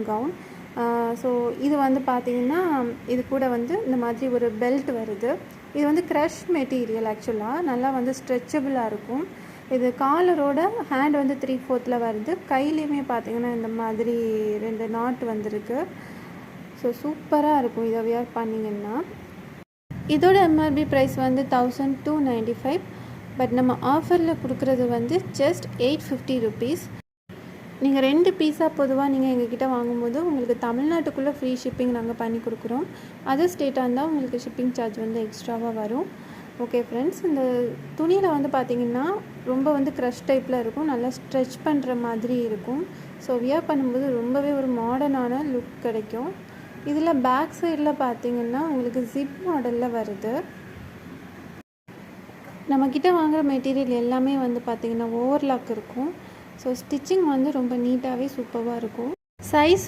Gown. So இது வந்து பார்த்திங்கன்னா இது கூட வந்து இந்த மாதிரி ஒரு பெல்ட் வருது. இது வந்து க்ரஷ் மெட்டீரியல். ஆக்சுவலாக நல்லா வந்து ஸ்ட்ரெச்சபிளாக இருக்கும். இது காலரோட ஹேண்ட் வந்து 3/4 வருது. கையிலையுமே பார்த்திங்கன்னா இந்த மாதிரி 2 நாட் வந்திருக்கு. ஸோ சூப்பராக இருக்கும் இதை வியர் பண்ணிங்கன்னா. இதோட எம்ஆர்பி ப்ரைஸ் வந்து 1295. பட் நம்ம ஆஃபரில் கொடுக்குறது வந்து ஜஸ்ட் 850 ருபீஸ். நீங்கள் 2 பீஸாக பொதுவாக நீங்கள் எங்ககிட்ட வாங்கும்போது உங்களுக்கு தமிழ்நாட்டுக்குள்ளே ஃப்ரீ ஷிப்பிங் நாங்கள் பண்ணி கொடுக்குறோம். அதர் ஸ்டேட்டாக இருந்தால் உங்களுக்கு ஷிப்பிங் சார்ஜ் வந்து எக்ஸ்ட்ராவாக வரும். ஓகே ஃப்ரெண்ட்ஸ், இந்த துணியில் வந்து பார்த்திங்கன்னா ரொம்ப வந்து க்ரஷ் டைப்பில் இருக்கும். நல்லா ஸ்ட்ரெச் பண்ணுற மாதிரி இருக்கும். ஸோ வியர் பண்ணும்போது ரொம்பவே ஒரு மாடர்னான லுக் கிடைக்கும். இதில் பேக் சைடில் பார்த்திங்கன்னா உங்களுக்கு ஜிப் மாடலில் வருது. நம்மக்கிட்ட வாங்குகிற மெட்டீரியல் எல்லாமே வந்து பார்த்திங்கன்னா ஓவர்லாக் இருக்கும். ஸோ ஸ்டிச்சிங் வந்து ரொம்ப நீட்டாகவே சூப்பராக இருக்கும். சைஸ்